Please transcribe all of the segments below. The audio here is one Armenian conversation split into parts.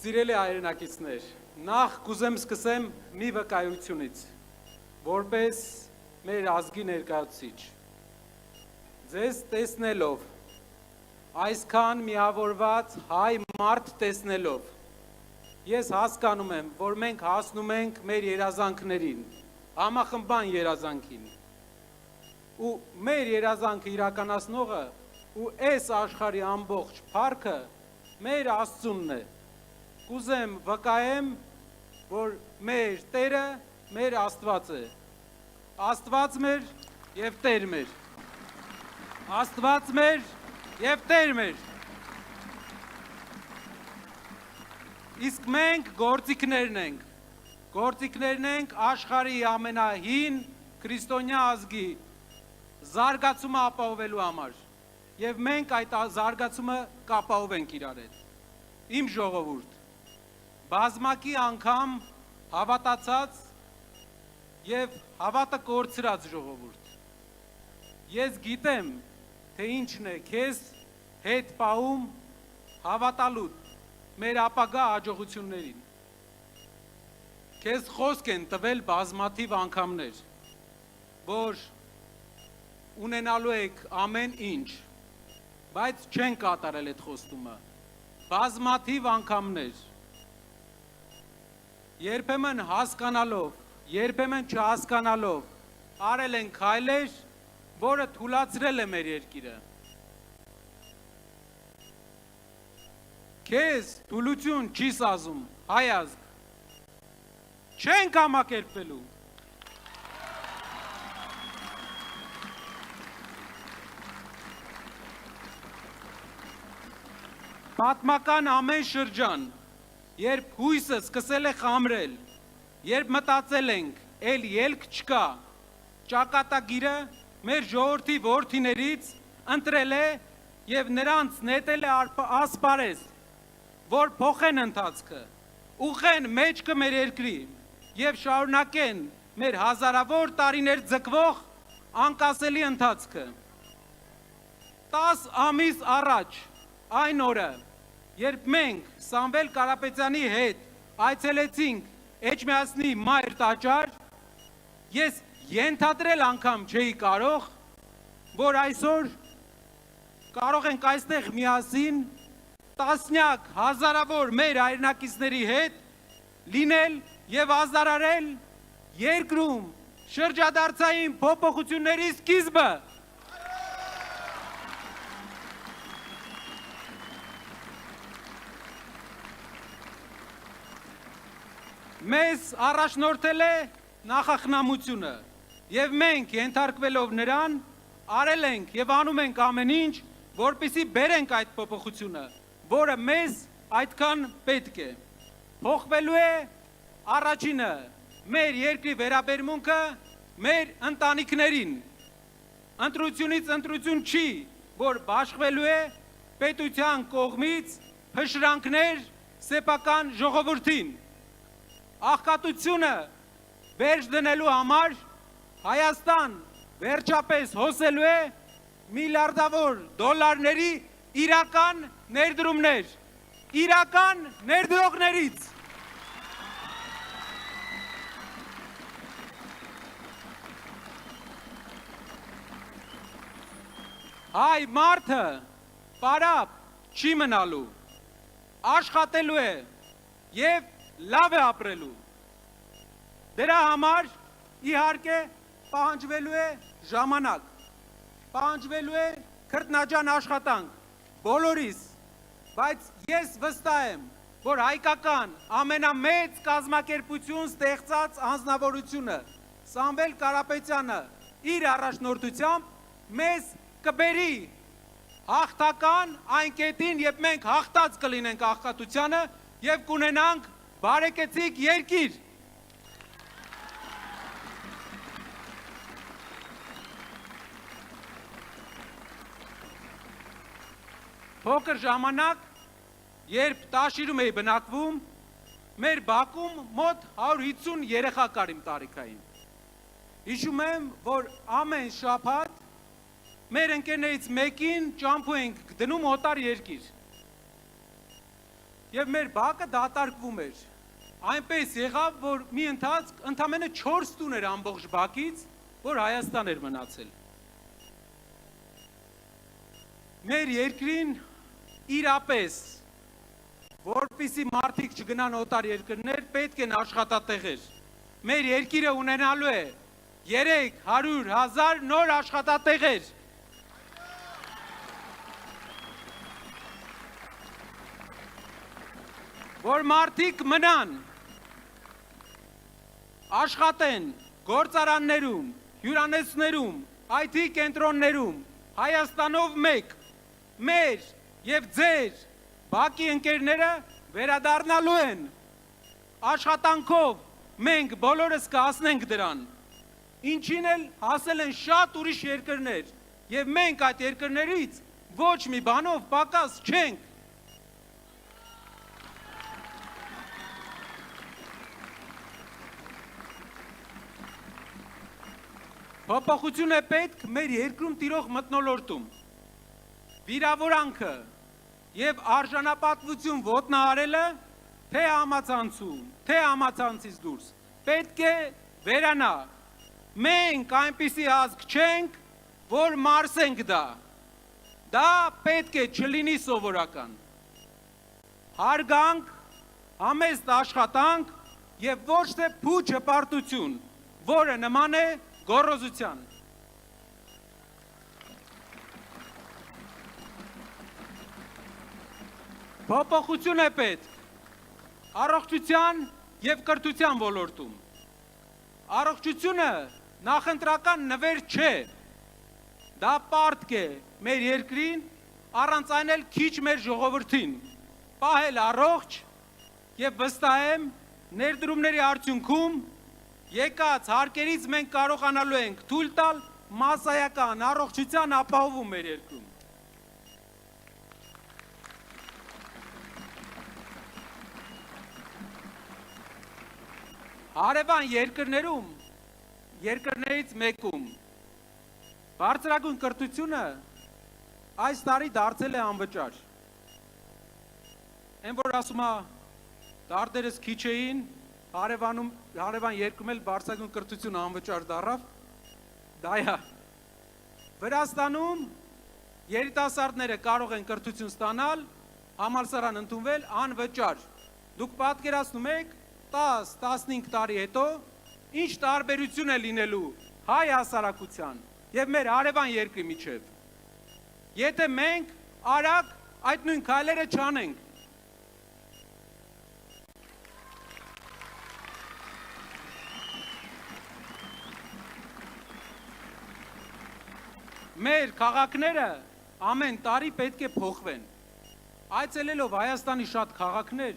Սիրելի հայրենակիցներ, նախ կուզեմ սկսեմ մի վկայությունից, որպես մեր ազգի ներկայացուցիչ։ Ձեզ տեսնելով, այսքան միավորված հայ մարդ տեսնելով, ես հասկանում եմ, որ մենք հասնում ենք մեր երազանքներին, համախմբան երազանքին։ Ու մեր երազանքը իրականացնողը ու այս աշխարհի ամբողջ փառքը մեր Աստծունն է։ Կուզեմ վկայեմ, որ մեր Տերը մեր Աստված է։ Աստված մեր եւ Տեր մեր։ Աստված մեր եւ Տեր մեր։ Իսկ մենք գործիքներն ենք։ Գործիքներն ենք աշխարհի ամենահին քրիստոնյա ազգի զարգացումը ապահովելու համար։ Եվ մենք այդ զարգացումը կապահովենք իրար հետ։ Իմ ժողովուրդ, բազմակի անգամ հավատացած եւ հավատը կորցրած ժողովուրդ։ Ես գիտեմ, թե ինչն է քեզ հետ պահում հավատալու մեր ապագա հաջողություններին։ Քեզ խոսք են տվել բազմաթիվ անգամներ, որ ունենալու եք ամեն ինչ, բայց չեն կատարել այդ խոստումը։ Բազմաթիվ անգամներ։ Երբեմն հասկանալով, երբեմն չհասկանալով, արել են քայլեր, որը թուլացրել է մեր երկիրը։ Քեզ թուլություն չի սազում, հայ ազգ։ Չենք համակերպվելու։ Պատմական ամեն շրջան, երբ հույսը սկսել է խամրել, երբ մտածել ենք, էլ ելք չկա, ճակատագիրը մեր ժողովրդի որդիներից ընտրել է եւ նրանց նետել է ասպարեզ, որ փոխեն ընթացքը, ուղղեն մեջքը մեր երկրի եւ շարունակեն մեր հազարավոր տարիներ ձգվող անկասելի ընթացքը։ 10 ամիս առաջ այն օրը, երբ մենք Սամվել Կարապետյանի հետ այցելեցինք Էջմիածնի մայր տաճար, ես ենթադրել անգամ չէի կարող, որ այսօր կարող ենք այստեղ միասին տասնյակ հազարավոր մեր հայրենակիցների հետ լինել եւ ազդարարել երկրում շրջադարձային փոփոխությունների սկիզբը։ Մեզ առաջնորդել է նախախնամությունը եւ մենք ենթարկվելով նրան արել ենք եւ անում ենք ամեն ինչ, որպեսզի բերենք այդ փոփոխությունը, որը մեզ այդքան պետք է։ Փոխվելու է առաջինը մեր երկրի վերաբերմունքը մեր ընտանիքներին։ Ընտրությունից ընտրություն չի, որ բաշխվելու է պետության կողմից փշրանքներ սեփական ժողովրդին։ Աղքատությունը վերջ դնելու համար Հայաստան վերջապես հոսելու է միլիարդավոր դոլարների իրական ներդրումներ, իրական ներդրողներից։ Հայ մարդը պարապ չի մնալու, աշխատելու է եւ լավ է ապրելու։ Դրա համար իհարկե պահանջվելու է ժամանակ, պահանջվելու է քրտնաջան աշխատանք, բոլորիս, բայց ես վստահ եմ, որ հայկական ամենամեծ կազմակերպություն ստեղծած անձնավորությունը Սամվել Կարապետյանը իր առաջնորդությամբ մեզ կբերի հաղթական այն կետին, երբ մենք հաղթած կլինենք աղքատությանը եւ կունենանք բարեկեցիկ երկիր։ Փոքր ժամանակ, երբ Տաշիրում էի բնակվում, մեր բակում մոտ 150 երեխա կար իմ տարիքային։ Հիշում եմ, որ ամեն շաբաթ մեր ընկերներից մեկին ճամփու ենք դնում օտար երկիր։ եւ մեր բակը դատարկվում էր։ Այնպես եղավ, որ մի ընթացք ընդամենը 4 տուն էր ամբողջ բակից, որ Հայաստան էր մնացել։ Մեր երկրին իրապես, որպեսզի մարդիկ չգնան օտար երկրներ, պետք են աշխատատեղեր։ Մեր երկիրը ունենալու է 300,000 նոր աշխատատեղեր։ Որ մարդիկ մնան, աշխատեն գործարաններում, հյուրանոցներում, IT կենտրոններում, Հայաստանով մեկ, մեր եւ ձեր բակի ընկերները վերադառնալու են աշխատանքով, մենք բոլորս կհասնենք դրան, ինչին էլ հասել են շատ ուրիշ երկրներ, եւ մենք այդ երկրներից ոչ մի բանով պակաս չենք։ Փոփոխություն է պետք մեր երկրում տիրող մթնոլորտում։ Վիրավորանքը եւ արժանապատվություն ոտնահարելը թե համացանցում, թե համացանցից դուրս պետք է վերանա։ Մենք այնպիսի ազգ չենք, որ մարսենք դա։ Դա պետք է չլինի սովորական։ Հարգանք, համեստ աշխատանք եւ ոչ թե փուչ հպարտություն, որը նման է գոռոզության։ Փոփոխություն է պետք առողջության եւ կրթության ոլորտում։ Առողջությունը նախընտրական նվեր չէ։ Դա պարտք է մեր երկրին, առանց այն էլ քիչ մեր ժողովրդին։ Պահել առողջ եւ վստահ եմ ներդրումների արդյունքում եկած հարկերից մենք կարողանալու ենք թույլ տալ մասսայական առողջության ապահովում մեր երկրում։ Հարևան երկրներից մեկում բարձրագույն կրթությունը այս տարի դարձել է անվճար։ Այն որ ասում է դարտերս քիչ էին, հարևան երկրում էլ բարձրագույն կրթությունը անվճար դառավ, դա է։ Վրաստանում երիտասարդները կարող են կրթություն ստանալ, համալսարան ընդունվել անվճար։ Դուք պատկերացնում եք 10-15 տարի հետո ինչ տարբերություն է լինելու հայ հասարակության եւ մեր հարևան երկրի միջեւ։ Եթե մենք արագ այդ նույն քայլերը չանենք։ Մեր քաղաքները ամեն տարի պետք է փոխվեն։ Այցելելով Հայաստանի շատ քաղաքներ,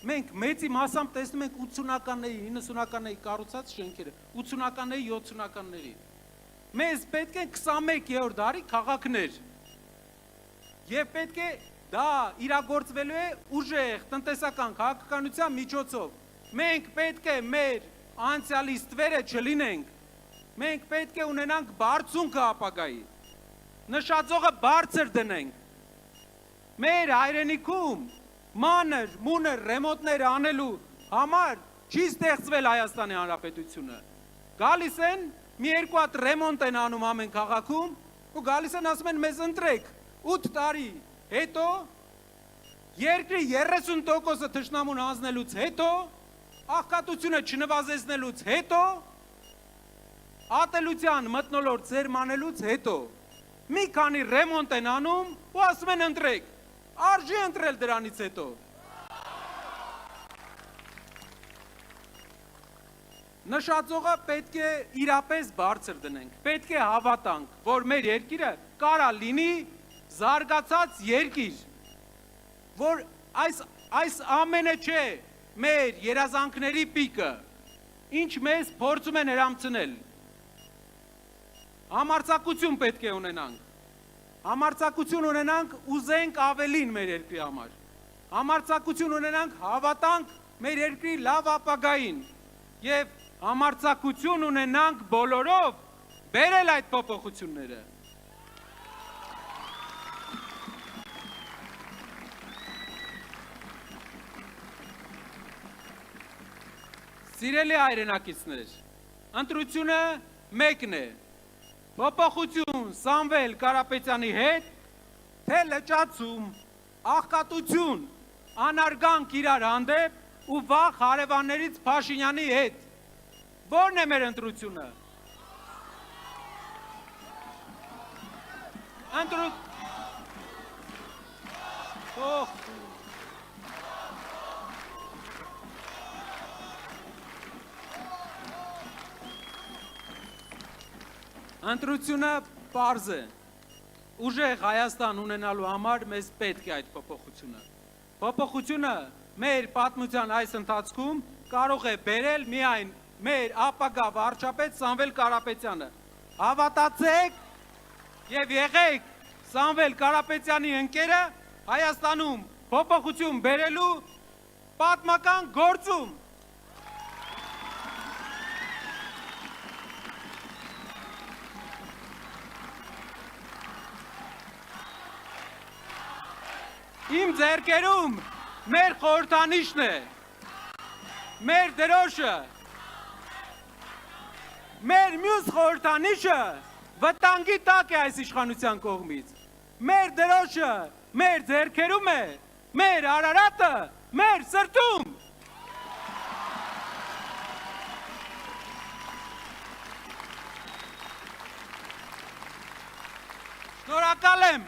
մենք մեծի մասամբ տեսնում ենք 80-ականների, 90-ականների կառուցած շենքերը, 80-ականների, 70-ականների։ Մեզ պետք է 21-րդ դարի քաղաքներ։ Եվ պետք է դա իրագործվելու է ուժեղ տնտեսական քաղաքականության միջոցով։ Մենք պետք է մեր անցյալի ստվերը չլինենք։ Մենք պետք է ունենանք բարձունքը ապագայի։ Նշածողը բարձր դնենք։ Մեր հայրենիքում մանր, մունր ռեմոնտներ անելու համար չի ստեղծվել Հայաստանի Հանրապետությունը։ Գալիս են, մի երկու հատ ռեմոնտ են անում ամեն քաղաքում ու գալիս են ասում են մեզ ընտրեք 8 տարի հետո երկրի 30%-ը թշնամուն հանձնելուց հետո աղքատությունը չնվազեցնելուց հետո ատելության մթնոլորտ սերմանելուց հետո մի քանի ռեմոնտ են անում ու ասում են ընտրեք, արժի ընտրել դրանից հետո։ Նշածողը պետք է իրապես բարձր դնենք, պետք է հավատանք, որ մեր երկիրը կարա լինի զարգացած երկիր, որ այս ամենը չէ մեր երազանքների պիկը, ինչ մեզ փորձում են հրամցնել։ Համարձակություն պետք է ունենանք։ Համարձակություն ունենանք ուզենք ավելին մեր երկրի համար։ Համարձակություն ունենանք հավատանք մեր երկրի լավ ապագային եւ համարձակություն ունենանք բոլորով բերել այդ փոփոխությունները։ Սիրելի հայրենակիցներ, ընտրությունը մեկն է, փոփոխություն Սամվել Կարապետյանի հետ, թե լճացում, աղքատություն, անարգանք իրար հանդեպ ու վաղ հարևաններից Փաշինյանի հետ, որն է մեր ընտրությունը։ Ընտրությունը պարզ է, ուժեղ Հայաստան ունենալու համար մեզ պետք է այդ փոփոխությունը։ Փոփոխությունը մեր պատմության այս ընթացքում կարող է բերել միայն մեր ապագա վարչապետ Սամվել Կարապետյանը։ Հավատացեք եւ եղեք Սամվել Կարապետյանի ընկերը Հայաստանում փոփոխություն բերելու պատմական գործում։ Իմ ձեռքերում մեր խորհրդանիշն է, մեր դրոշը, մեր մյուս խորհրդանիշը վտանգի տակ է այս իշխանության կողմից, մեր դրոշը մեր ձեռքերում է, մեր Արարատը մեր սրտում։ Շնորհակալ եմ։